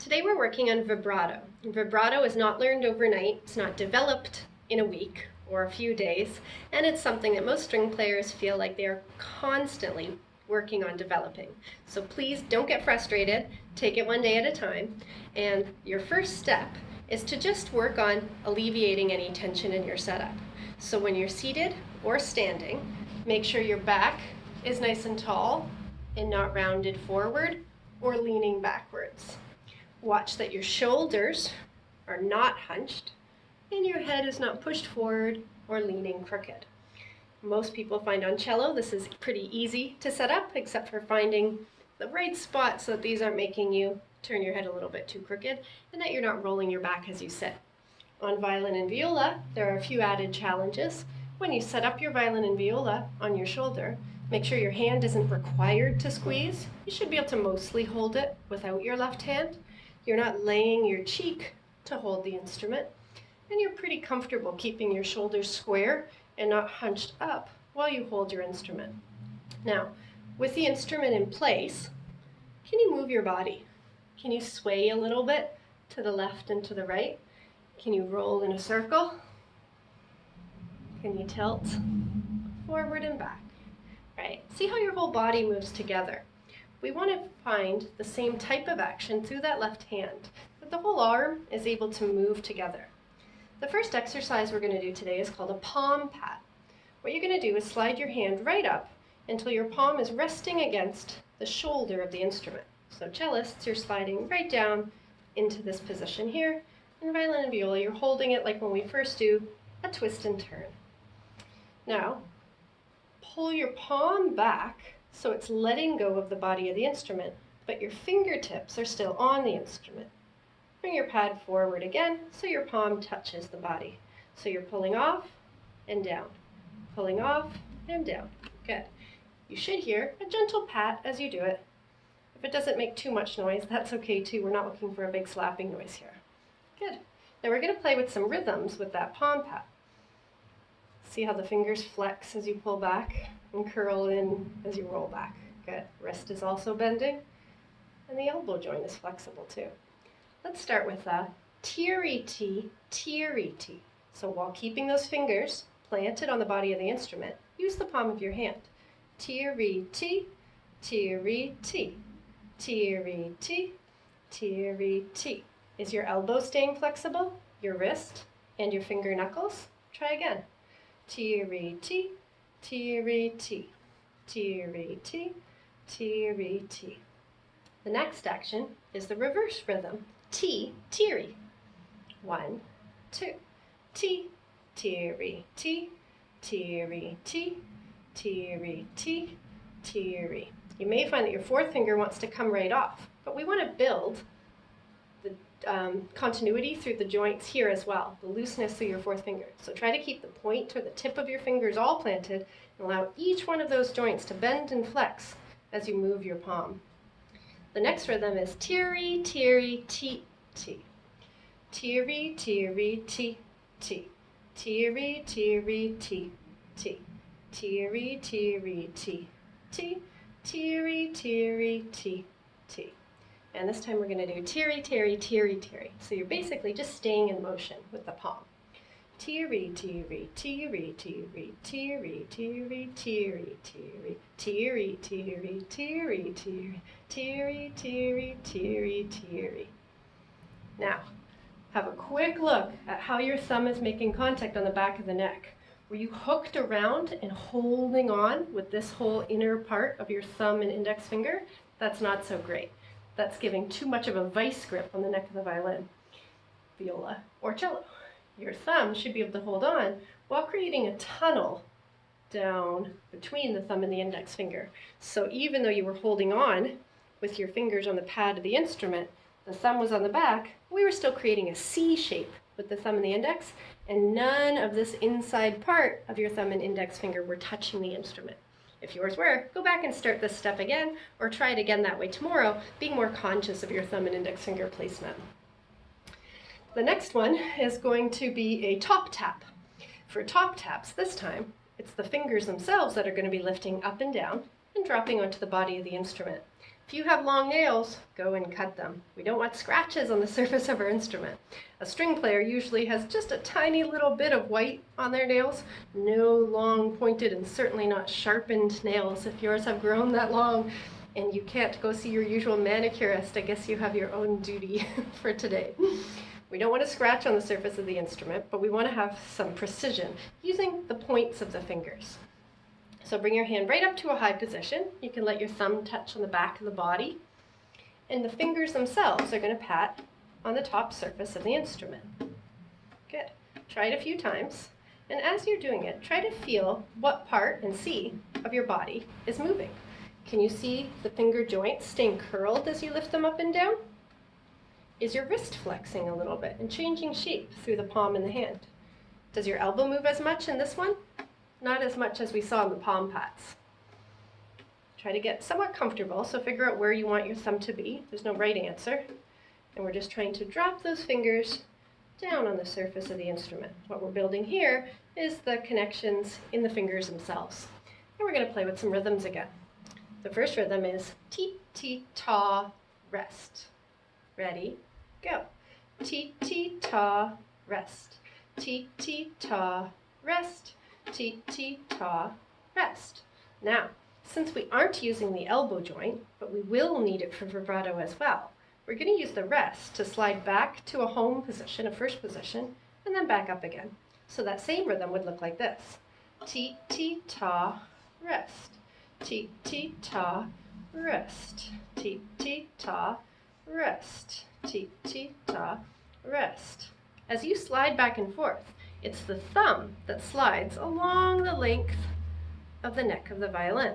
Today we're working on vibrato. Vibrato is not learned overnight, it's not developed in a week or a few days, and it's something that most string players feel like they are constantly working on developing. So please don't get frustrated, take it one day at a time, and your first step is to just work on alleviating any tension in your setup. So when you're seated or standing, make sure your back is nice and tall and not rounded forward or leaning backwards. Watch that your shoulders are not hunched and your head is not pushed forward or leaning crooked. Most people find on cello this is pretty easy to set up, except for finding the right spot so that these aren't making you turn your head a little bit too crooked and that you're not rolling your back as you sit. On violin and viola, there are a few added challenges. When you set up your violin and viola on your shoulder, make sure your hand isn't required to squeeze. You should be able to mostly hold it without your left hand. You're not laying your cheek to hold the instrument, and you're pretty comfortable keeping your shoulders square and not hunched up while you hold your instrument. Now, with the instrument in place, can you move your body? Can you sway a little bit to the left and to the right? Can you roll in a circle? Can you tilt forward and back? Right. See how your whole body moves together. We want to find the same type of action through that left hand, that the whole arm is able to move together. The first exercise we're going to do today is called a palm pat. What you're going to do is slide your hand right up until your palm is resting against the shoulder of the instrument. So cellists, you're sliding right down into this position here. In violin and viola, you're holding it like when we first do a twist and turn. Now, pull your palm back so it's letting go of the body of the instrument, but your fingertips are still on the instrument. Bring your pad forward again so your palm touches the body. So you're pulling off and down, pulling off and down. Good. You should hear a gentle pat as you do it. If it doesn't make too much noise, that's okay too. We're not looking for a big slapping noise here. Good. Now we're going to play with some rhythms with that palm pat. See how the fingers flex as you pull back and curl in as you roll back. Good. Wrist is also bending, and the elbow joint is flexible too. Let's start with a teary-tee, teary-tee. So while keeping those fingers planted on the body of the instrument, use the palm of your hand. Teary-tee, teary-tee, teary-tee, teary-tee. Is your elbow staying flexible? Your wrist and your finger knuckles? Try again. Teary-tee, teary-tee, teary-tee, teary-tee. The next action is the reverse rhythm, tee, teary. 1, 2, tee, teary, tee, teary, tee, teary, tee, teary. You may find that your fourth finger wants to come right off, but we want to build the continuity through the joints here as well, the looseness through your fourth finger. So try to keep the point or the tip of your fingers all planted and allow each one of those joints to bend and flex as you move your palm. The next rhythm is teary, teary, tee, tee. Teary, teary, tee, tee. Teary, teary, tee, tee. Teary, teary, tee, tee. Teary, teary, tee, tee. And this time we're going to do teary, teary, teary, teary. So you're basically just staying in motion with the palm. Teary, teary, teary, teary, teary, teary, teary, teary, teary, teary, teary, teary, teary, teary, teary, teary. Now, have a quick look at how your thumb is making contact on the back of the neck. Were you hooked around and holding on with this whole inner part of your thumb and index finger? That's not so great. That's giving too much of a vice grip on the neck of the violin, viola, or cello. Your thumb should be able to hold on while creating a tunnel down between the thumb and the index finger. So even though you were holding on with your fingers on the pad of the instrument, the thumb was on the back, we were still creating a C shape with the thumb and the index, and none of this inside part of your thumb and index finger were touching the instrument. If yours were, go back and start this step again, or try it again that way tomorrow, being more conscious of your thumb and index finger placement. The next one is going to be a top tap. For top taps this time, it's the fingers themselves that are going to be lifting up and down and dropping onto the body of the instrument. If you have long nails, go and cut them. We don't want scratches on the surface of our instrument. A string player usually has just a tiny little bit of white on their nails, no long pointed and certainly not sharpened nails. If yours have grown that long and you can't go see your usual manicurist, I guess you have your own duty for today. We don't want to scratch on the surface of the instrument, but we want to have some precision using the points of the fingers. So bring your hand right up to a high position. You can let your thumb touch on the back of the body, and the fingers themselves are going to pat on the top surface of the instrument. Good. Try it a few times, and as you're doing it, try to feel what part and see of your body is moving. Can you see the finger joints staying curled as you lift them up and down? Is your wrist flexing a little bit and changing shape through the palm and the hand? Does your elbow move as much in this one? Not as much as we saw in the palm pats. Try to get somewhat comfortable, so figure out where you want your thumb to be. There's no right answer. And we're just trying to drop those fingers down on the surface of the instrument. What we're building here is the connections in the fingers themselves. And we're going to play with some rhythms again. The first rhythm is ti-ti-ta, rest. Ready, go. Ti-ti-ta, rest. Ti-ti-ta, rest. Ti-ti-ta, rest. Now, since we aren't using the elbow joint, but we will need it for vibrato as well, we're going to use the rest to slide back to a home position, a first position, and then back up again. So that same rhythm would look like this. Ti-ti-ta, rest. Ti-ti-ta, rest. Ti-ti-ta, rest. Ti-ti-ta, rest. As you slide back and forth, it's the thumb that slides along the length of the neck of the violin.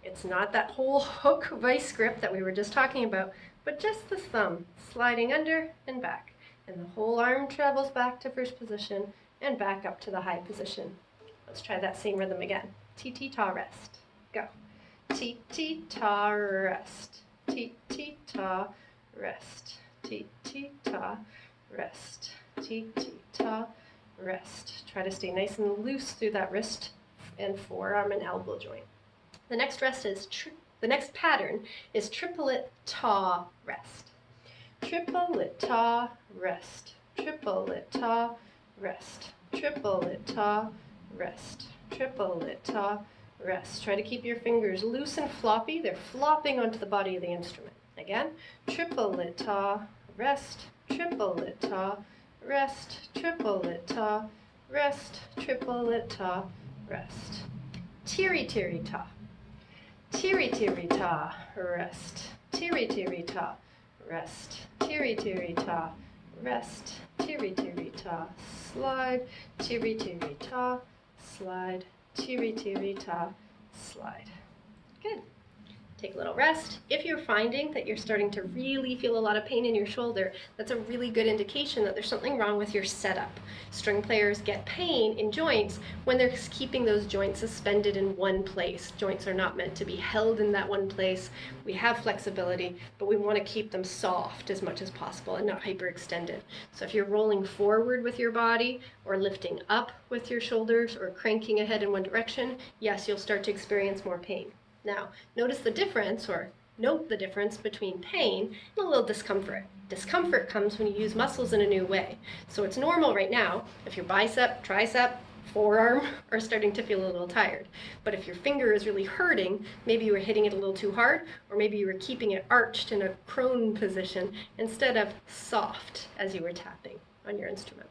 It's not that whole hook vice grip that we were just talking about, but just the thumb sliding under and back. And the whole arm travels back to first position and back up to the high position. Let's try that same rhythm again. Ti-ti-ta, rest. Go. Ti-ti-ta, rest. Ti-ti-ta, rest. Ti-ti-ta, rest. Ti-ti-ta, rest. Try to stay nice and loose through that wrist and forearm and elbow joint. The next pattern is triplet ta, rest. Triplet ta, rest. Triplet ta, rest. Triplet ta, rest. Triplet ta, rest. Try to keep your fingers loose and floppy. They're flopping onto the body of the instrument. Again, triplet ta, rest. Triplet ta, rest. Triplet ta, rest. Triplet ta, rest. Tiri-tiri-ta. Tiri-tiri-ta, rest. Tiri-tiri-ta, rest. Tiri-tiri-ta, rest. Tiri-tiri-ta, slide. Tiri-tiri-ta, slide. Tiri-tiri-ta, slide. Good. Take a little rest. If you're finding that you're starting to really feel a lot of pain in your shoulder, that's a really good indication that there's something wrong with your setup. String players get pain in joints when they're keeping those joints suspended in one place. Joints are not meant to be held in that one place. We have flexibility, but we want to keep them soft as much as possible and not hyperextended. So if you're rolling forward with your body or lifting up with your shoulders or cranking ahead in one direction, yes, you'll start to experience more pain. Now, note the difference between pain and a little discomfort. Discomfort comes when you use muscles in a new way. So it's normal right now if your bicep, tricep, forearm are starting to feel a little tired. But if your finger is really hurting, maybe you were hitting it a little too hard, or maybe you were keeping it arched in a prone position instead of soft as you were tapping on your instrument.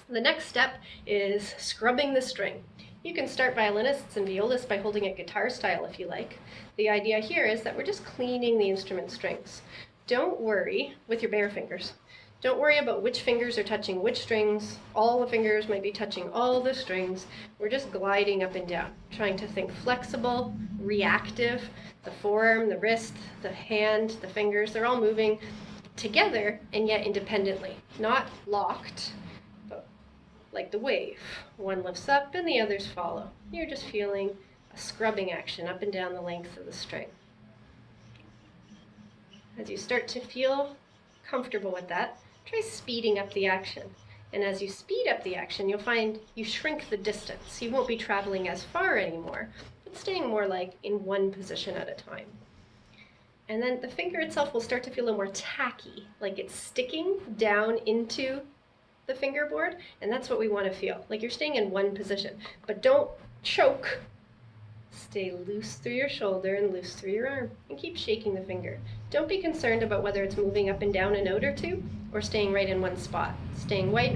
The next step is scrubbing the string. You can start violinists and violists by holding it guitar style if you like. The idea here is that we're just cleaning the instrument strings. Don't worry with your bare fingers. Don't worry about which fingers are touching which strings. All the fingers might be touching all the strings. We're just gliding up and down, trying to think flexible, reactive. The forearm, the wrist, the hand, the fingers, they're all moving together and yet independently, not locked, but like the wave. One lifts up and the others follow. You're just feeling a scrubbing action up and down the length of the string. As you start to feel comfortable with that, try speeding up the action. And as you speed up the action, you'll find you shrink the distance. You won't be traveling as far anymore, but staying more like in one position at a time. And then the finger itself will start to feel a little more tacky, like it's sticking down into the fingerboard, and that's what we want to feel. Like you're staying in one position, but don't choke. Stay loose through your shoulder and loose through your arm, and keep shaking the finger. Don't be concerned about whether it's moving up and down a note or two, or staying right in one spot. Staying right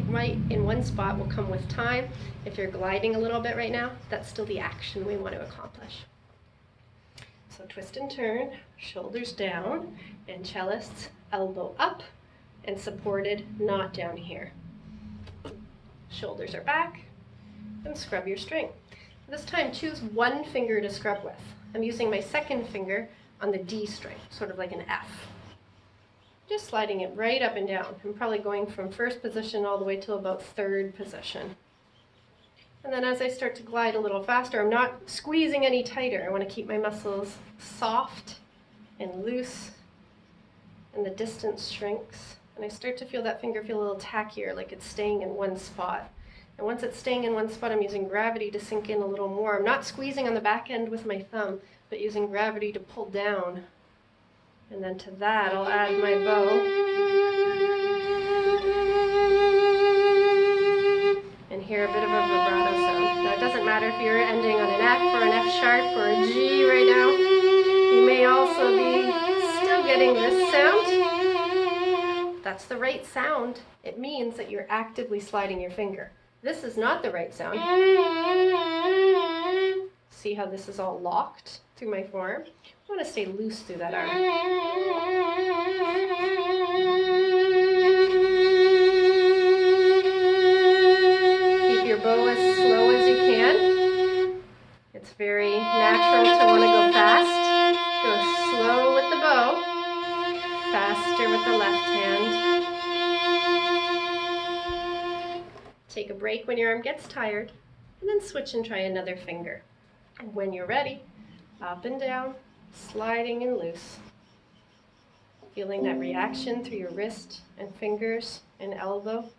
in one spot will come with time. If you're gliding a little bit right now, that's still the action we want to accomplish. So twist and turn, shoulders down, and cellist's elbow up and supported, not down here. Shoulders are back, and scrub your string. This time, choose one finger to scrub with. I'm using my second finger on the D string, sort of like an F. Just sliding it right up and down. I'm probably going from first position all the way to about third position. And then as I start to glide a little faster, I'm not squeezing any tighter. I want to keep my muscles soft and loose, and the distance shrinks. And I start to feel that finger feel a little tackier, like it's staying in one spot. And once it's staying in one spot, I'm using gravity to sink in a little more. I'm not squeezing on the back end with my thumb, but using gravity to pull down. And then to that, I'll add my bow. And hear a bit of a vibrato sound. Now, it doesn't matter if you're ending on an F or an F sharp or a G right now. You may also be still getting this sound. That's the right sound. It means that you're actively sliding your finger. This is not the right sound. See how this is all locked through my forearm? I want to stay loose through that arm. Keep your bow as slow as you can. It's very natural to want to go fast. Go slow with the bow, faster with the left hand. Take a break when your arm gets tired, and then switch and try another finger. And when you're ready, up and down, sliding and loose. Feeling that reaction through your wrist and fingers and elbow.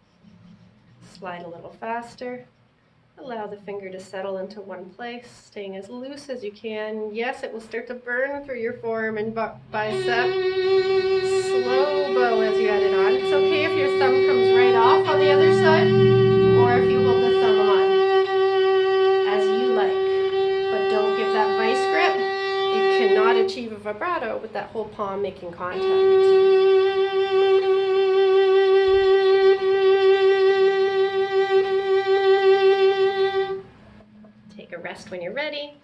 Slide a little faster. Allow the finger to settle into one place, staying as loose as you can. Yes, it will start to burn through your forearm and bicep. Slow bow as you add it on. It's okay if your thumb comes right off on the other side, or if you hold the thumb on, as you like. But don't give that vice grip. You cannot achieve a vibrato with that whole palm making contact. Take a rest when you're ready,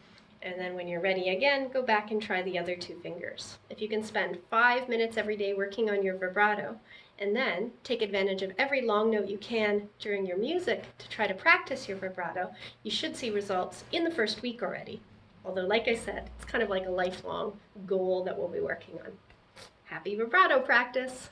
and then when you're ready again, go back and try the other two fingers. If you can spend 5 minutes every day working on your vibrato, and then take advantage of every long note you can during your music to try to practice your vibrato, you should see results in the first week already. Although, like I said, it's kind of like a lifelong goal that we'll be working on. Happy vibrato practice!